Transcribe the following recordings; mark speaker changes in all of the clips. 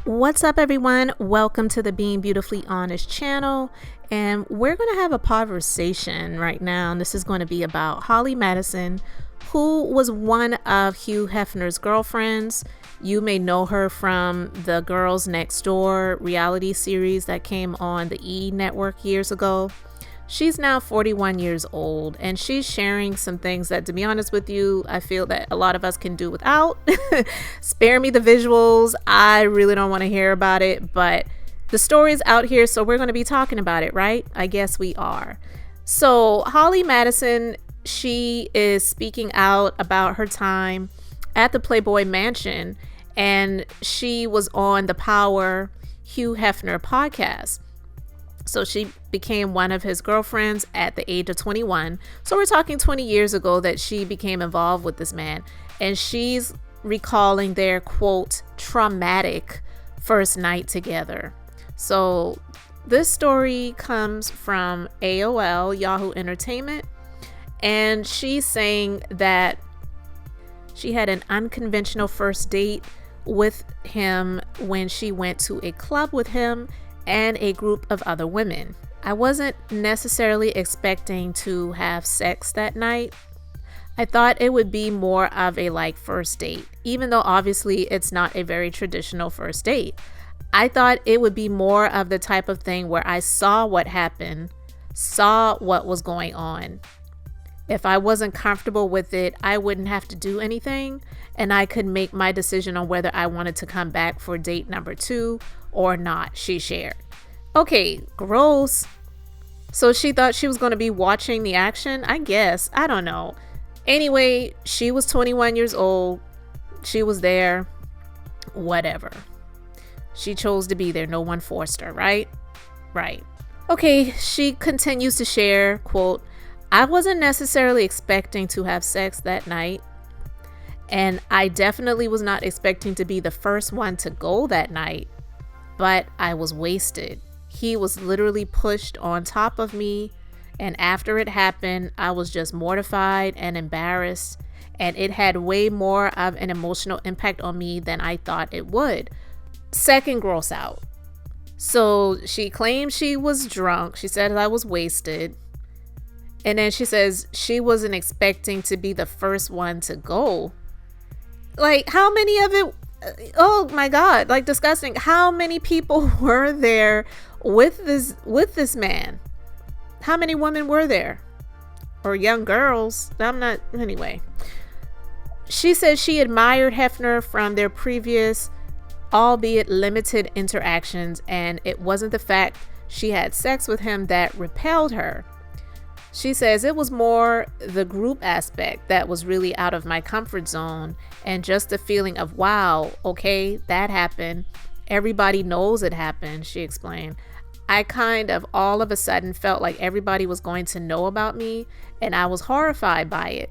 Speaker 1: What's up, everyone? Welcome to the Being Beautifully Honest channel, and we're going to have a conversation right now, and this is going to be about Holly Madison, who was one of Hugh Hefner's girlfriends. You may know her from the Girls Next Door reality series that came on the E network years ago. She's now 41 years old, and she's sharing some things that, to be honest with you, I feel that a lot of us can do without. Spare me the visuals. I really don't want to hear about it, but the story's out here, so we're going to be talking about it, right? I guess we are. So Holly Madison, she is speaking out about her time at the Playboy Mansion, and she was on the Power Hugh Hefner podcast. So she became one of his girlfriends at the age of 21. So we're talking 20 years ago that she became involved with this man. And she's recalling their, quote, traumatic first night together. So this story comes from AOL, Yahoo Entertainment. And she's saying that she had an unconventional first date with him when she went to a club with him and a group of other women. I wasn't necessarily expecting to have sex that night. I thought it would be more of a first date, even though obviously it's not a very traditional first date. I thought it would be more of the type of thing where I saw what happened, saw what was going on. If I wasn't comfortable with it, I wouldn't have to do anything, and I could make my decision on whether I wanted to come back for date number 2 or not, she shared. Okay, gross. So she thought she was going to be watching the action, I guess. I don't know. Anyway, she was 21 years old. She was there. Whatever. She chose to be there. No one forced her, right? Right. Okay, she continues to share, quote, I wasn't necessarily expecting to have sex that night. And I definitely was not expecting to be the first one to go that night. But I was wasted. He was literally pushed on top of me. And after it happened, I was just mortified and embarrassed. And it had way more of an emotional impact on me than I thought it would. Second gross out. So she claimed she was drunk. She said I was wasted. And then she says she wasn't expecting to be the first one to go. How many of it? Oh my God, disgusting. How many people were there with this man? How many women were there? Or young girls? Anyway. She says she admired Hefner from their previous, albeit limited interactions, and it wasn't the fact she had sex with him that repelled her. She says it was more the group aspect that was really out of my comfort zone, and just the feeling of, wow, okay, that happened. Everybody knows it happened, she explained. I kind of all of a sudden felt like everybody was going to know about me, and I was horrified by it.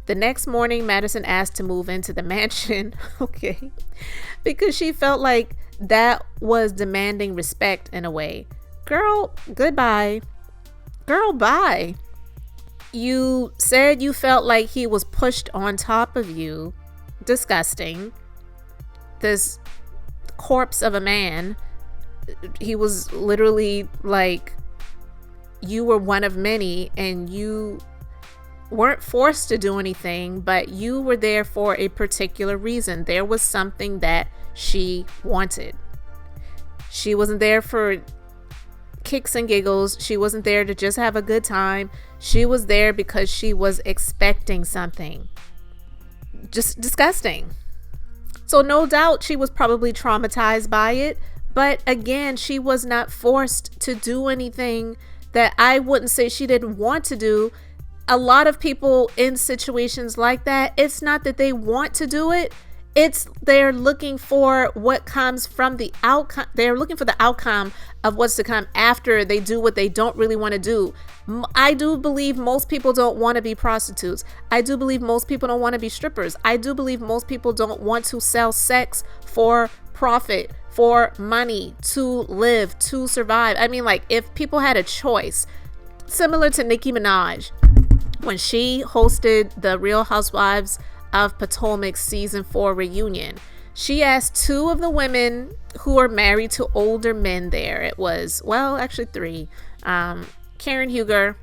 Speaker 1: The next morning, Madison asked to move into the mansion, okay, because she felt like that was demanding respect in a way. Girl, goodbye. Girl, bye. You said you felt like he was pushed on top of you. Disgusting. This corpse of a man. He was literally you were one of many, and you weren't forced to do anything, but you were there for a particular reason. There was something that she wanted. She wasn't there for kicks and giggles. She wasn't there to just have a good time. She was there because she was expecting something. Just disgusting. So no doubt she was probably traumatized by it, but again, she was not forced to do anything that I wouldn't say she didn't want to do. A lot of people in situations like that, it's not that they want to do it. It's they're looking for what comes from the outcome. They're looking for the outcome of what's to come after they do what they don't really want to do. I do believe most people don't want to be prostitutes. I do believe most people don't want to be strippers. I do believe most people don't want to sell sex for profit, for money, to live, to survive. If people had a choice, similar to Nicki Minaj, when she hosted the Real Housewives of Potomac season 4 reunion, She asked two of the women who are married to older men there. It was, well, actually three. Karen Huger,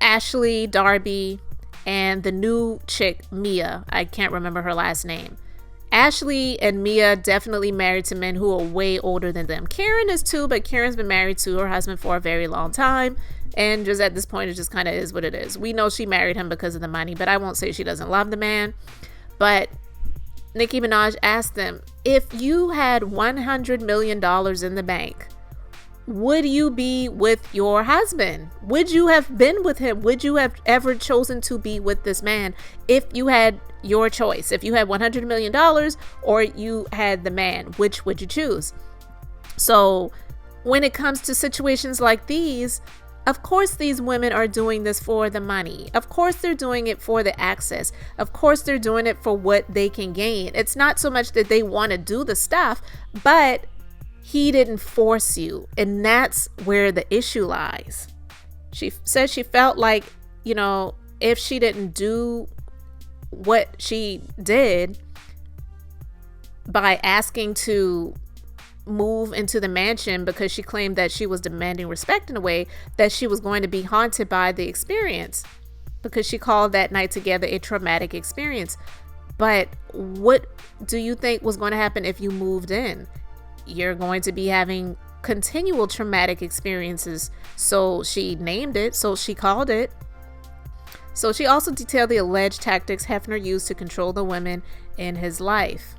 Speaker 1: Ashley Darby, and the new chick, Mia. I can't remember her last name. Ashley and Mia definitely married to men who are way older than them. Karen is too, but Karen's been married to her husband for a very long time. And just at this point, it just kind of is what it is. We know she married him because of the money, but I won't say she doesn't love the man. But Nicki Minaj asked them, if you had $100 million in the bank, would you be with your husband? Would you have been with him? Would you have ever chosen to be with this man if you had your choice? If you had $100 million or you had the man, which would you choose? So when it comes to situations like these, of course these women are doing this for the money. Of course they're doing it for the access. Of course they're doing it for what they can gain. It's not so much that they want to do the stuff, but he didn't force you. And that's where the issue lies. She said she felt like, if she didn't do what she did by asking to move into the mansion because she claimed that she was demanding respect in a way, that she was going to be haunted by the experience because she called that night together a traumatic experience. But what do you think was going to happen if you moved in? You're going to be having continual traumatic experiences. So she named it, so she called it. So she also detailed the alleged tactics Hefner used to control the women in his life.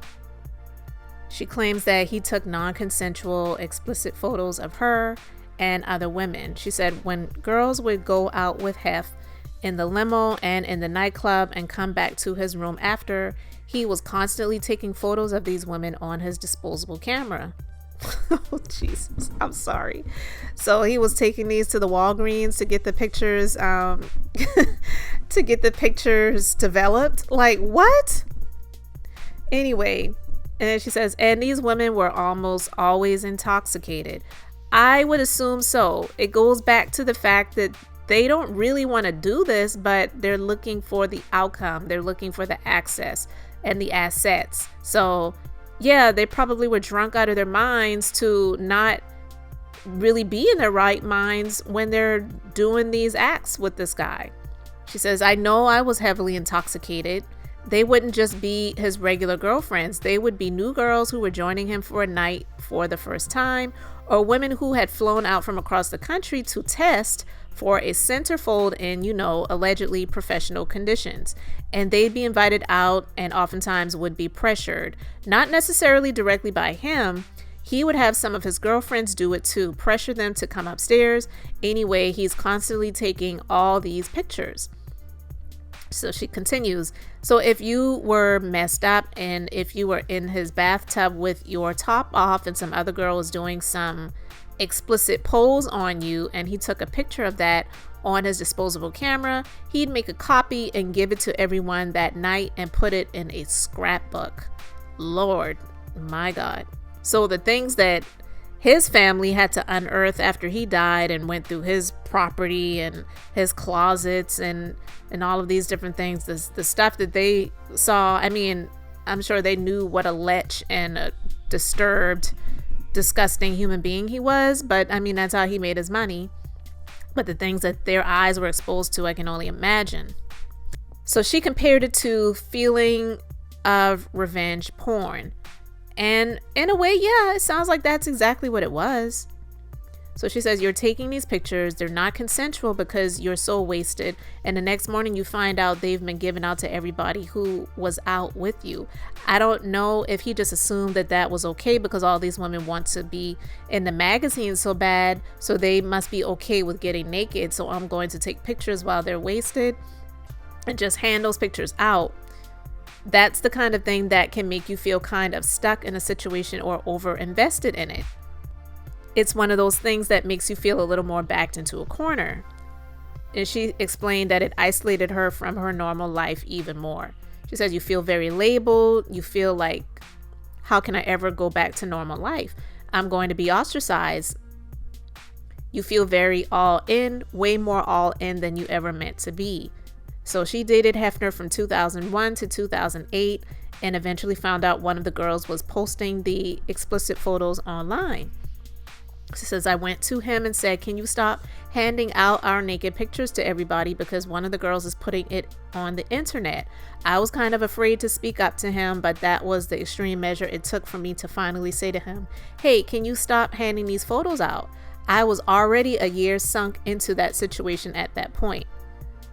Speaker 1: She claims that he took non-consensual, explicit photos of her and other women. She said when girls would go out with Hef in the limo and in the nightclub and come back to his room after, he was constantly taking photos of these women on his disposable camera. Oh, Jesus. I'm sorry. So he was taking these to the Walgreens to get the pictures, developed. Like, what? Anyway, and then she says, and these women were almost always intoxicated. I would assume so. It goes back to the fact that they don't really want to do this, but they're looking for the outcome. They're looking for the access and the assets. So yeah, they probably were drunk out of their minds to not really be in their right minds when they're doing these acts with this guy. She says, I know I was heavily intoxicated. They wouldn't just be his regular girlfriends. They would be new girls who were joining him for a night for the first time, or women who had flown out from across the country to test for a centerfold in, allegedly professional conditions. And they'd be invited out and oftentimes would be pressured, not necessarily directly by him. He would have some of his girlfriends do it too, pressure them to come upstairs. Anyway, he's constantly taking all these pictures. So she continues, so if you were messed up and if you were in his bathtub with your top off and some other girl was doing some explicit pose on you and he took a picture of that on his disposable camera, he'd make a copy and give it to everyone that night and put it in a scrapbook. Lord, my God. So the things that his family had to unearth after he died and went through his property and his closets and all of these different things, the stuff that they saw, I mean, I'm sure they knew what a lech and a disturbed, disgusting human being he was, but I mean, that's how he made his money. But the things that their eyes were exposed to, I can only imagine. So she compared it to feeling of revenge porn. And in a way, yeah, it sounds like that's exactly what it was. So she says, you're taking these pictures, they're not consensual because you're so wasted. And the next morning you find out they've been given out to everybody who was out with you. I don't know if he just assumed that that was okay because all these women want to be in the magazine so bad. So they must be okay with getting naked. So I'm going to take pictures while they're wasted and just hand those pictures out. That's the kind of thing that can make you feel kind of stuck in a situation or over invested in it. It's one of those things that makes you feel a little more backed into a corner. And she explained that it isolated her from her normal life even more. She says you feel very labeled. You feel like, how can I ever go back to normal life? I'm going to be ostracized. You feel very all in, way more all in than you ever meant to be. So she dated Hefner from 2001 to 2008 and eventually found out one of the girls was posting the explicit photos online. She says, I went to him and said, can you stop handing out our naked pictures to everybody because one of the girls is putting it on the internet. I was kind of afraid to speak up to him, but that was the extreme measure it took for me to finally say to him, hey, can you stop handing these photos out? I was already a year sunk into that situation at that point.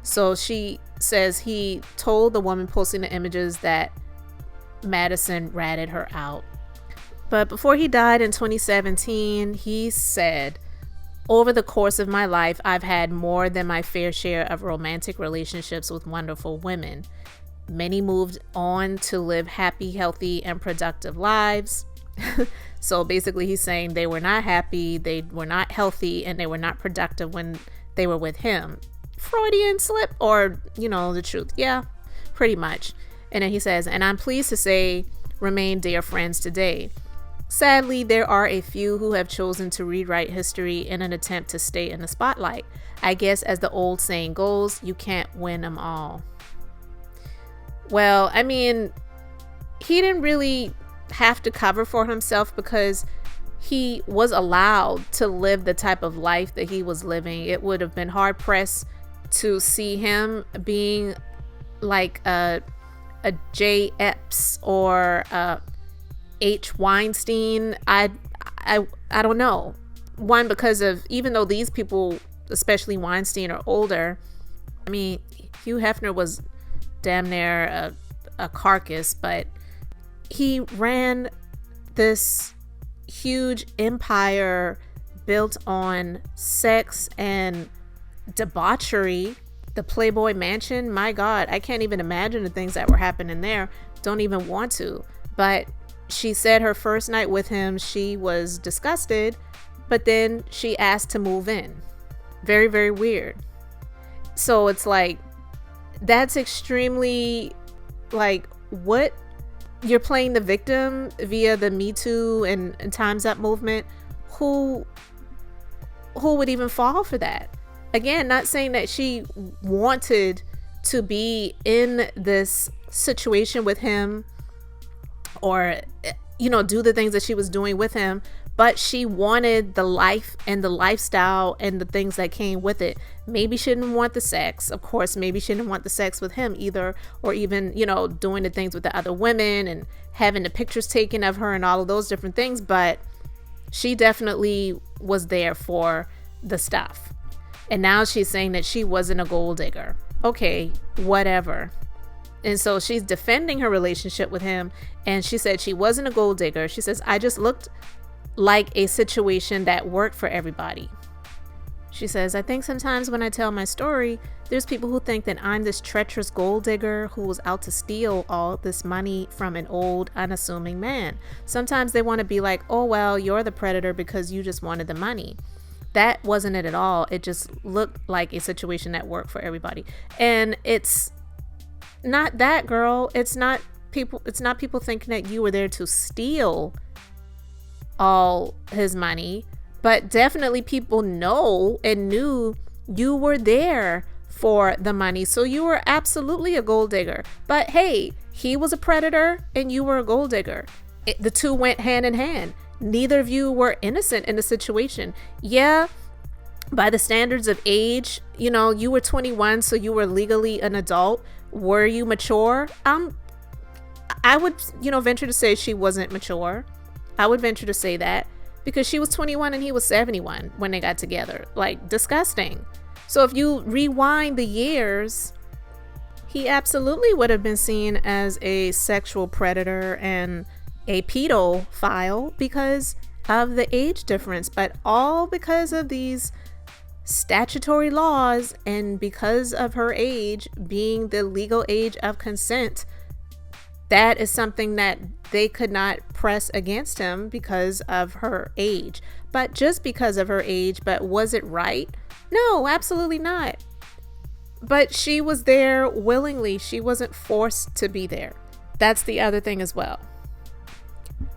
Speaker 1: So she says he told the woman posting the images that Madison ratted her out. But before he died in 2017, he said, over the course of my life, I've had more than my fair share of romantic relationships with wonderful women. Many moved on to live happy, healthy, and productive lives. So basically he's saying they were not happy, they were not healthy, and they were not productive when they were with him. Freudian slip, or, the truth. Yeah, pretty much. And then he says, and I'm pleased to say, remain dear friends today. Sadly, there are a few who have chosen to rewrite history in an attempt to stay in the spotlight. I guess as the old saying goes, you can't win them all. Well, I mean, he didn't really have to cover for himself because he was allowed to live the type of life that he was living. It would have been hard pressed to see him being like a J. Epps or H. Weinstein. I don't know. One, because of, even though these people, especially Weinstein, are older, I mean, Hugh Hefner was damn near a carcass, but he ran this huge empire built on sex and debauchery. The Playboy Mansion, my God, I can't even imagine the things that were happening there. Don't even want to. But she said her first night with him, she was disgusted, but then she asked to move in. Very, very weird. So it's like, that's extremely, like, what? You're playing the victim via the Me Too and Time's Up movement. Who would even fall for that? Again, not saying that she wanted to be in this situation with him or, do the things that she was doing with him, but she wanted the life and the lifestyle and the things that came with it. Maybe she didn't want the sex. Of course, maybe she didn't want the sex with him either, or even, doing the things with the other women and having the pictures taken of her and all of those different things. But she definitely was there for the stuff. And now she's saying that she wasn't a gold digger. Okay, whatever. And so she's defending her relationship with him. And she said she wasn't a gold digger. She says, I just looked like a situation that worked for everybody. She says, I think sometimes when I tell my story, there's people who think that I'm this treacherous gold digger who was out to steal all this money from an old, unassuming man. Sometimes they want to be like, oh, well, you're the predator because you just wanted the money. That wasn't it at all. It just looked like a situation that worked for everybody. And it's not that, girl. It's not people thinking that you were there to steal all his money, but definitely people know and knew you were there for the money. So you were absolutely a gold digger. But hey, he was a predator and you were a gold digger. The two went hand in hand. Neither of you were innocent in the situation. Yeah, by the standards of age, you were 21, so you were legally an adult. Were you mature? I would, venture to say she wasn't mature. I would venture to say that because she was 21 and he was 71 when they got together. Like, disgusting. So if you rewind the years, he absolutely would have been seen as a sexual predator and a pedophile because of the age difference, but all because of these statutory laws and because of her age being the legal age of consent. That is something that they could not press against him because of her age. But just because of her age, but was it right? No, absolutely not. But she was there willingly. She wasn't forced to be there. That's the other thing as well.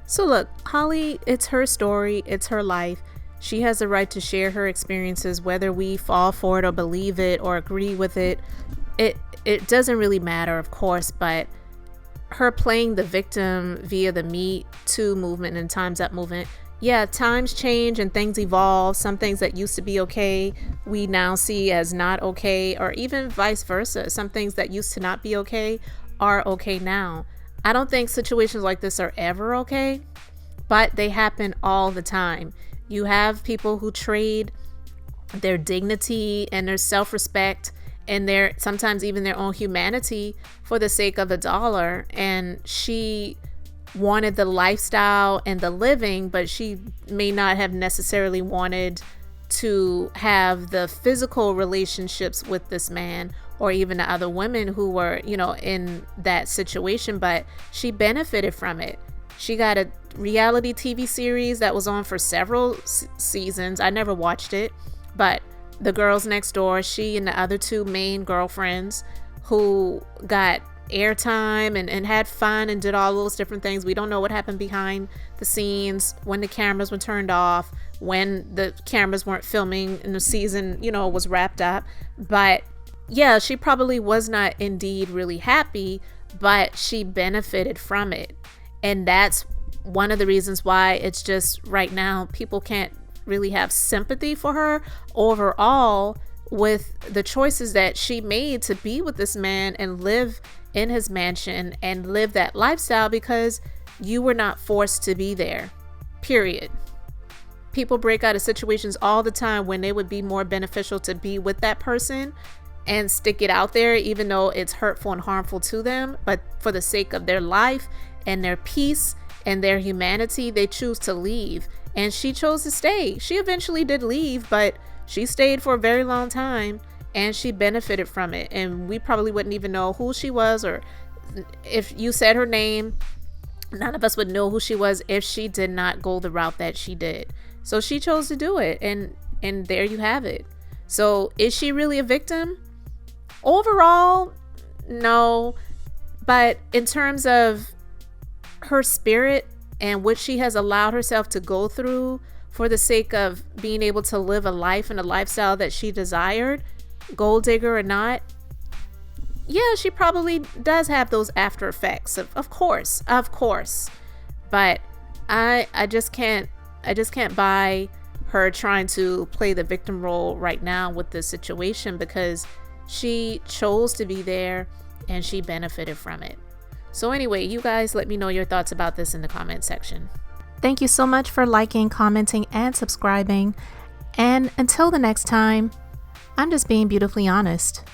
Speaker 1: So look, Holly, it's her story. It's her life. She has the right to share her experiences, whether we fall for it or believe it or agree with it. it doesn't really matter, of course, but her playing the victim via the Me Too movement and Time's Up movement, yeah, times change and things evolve. Some things that used to be okay, we now see as not okay, or even vice versa. Some things that used to not be okay are okay now. I don't think situations like this are ever okay, but they happen all the time. You have people who trade their dignity and their self-respect and their sometimes even their own humanity for the sake of $1. And she wanted the lifestyle and the living, but she may not have necessarily wanted to have the physical relationships with this man or even the other women who were, in that situation, but she benefited from it. She got a reality TV series that was on for several seasons. I never watched it, but The Girls Next Door, she and the other 2 main girlfriends who got airtime and had fun and did all those different things. We don't know what happened behind the scenes, when the cameras were turned off, when the cameras weren't filming and the season, was wrapped up. But yeah, she probably was not indeed really happy, but she benefited from it. And that's one of the reasons why it's just right now people can't really have sympathy for her overall with the choices that she made to be with this man and live in his mansion and live that lifestyle, because you were not forced to be there, period. People break out of situations all the time when they would be more beneficial to be with that person and stick it out there, even though it's hurtful and harmful to them. But for the sake of their life and their peace and their humanity, they choose to leave. And she chose to stay. She eventually did leave, but she stayed for a very long time and she benefited from it. And we probably wouldn't even know who she was, or if you said her name, none of us would know who she was if she did not go the route that she did. So she chose to do it, and there you have it. So is she really a victim? Overall, no. But in terms of her spirit and what she has allowed herself to go through for the sake of being able to live a life and a lifestyle that she desired, gold digger or not, yeah, she probably does have those after effects, of course. But I just can't buy her trying to play the victim role right now with this situation, because she chose to be there and she benefited from it. So anyway, you guys let me know your thoughts about this in the comment section. Thank you so much for liking, commenting, and subscribing. And until the next time, I'm just being beautifully honest.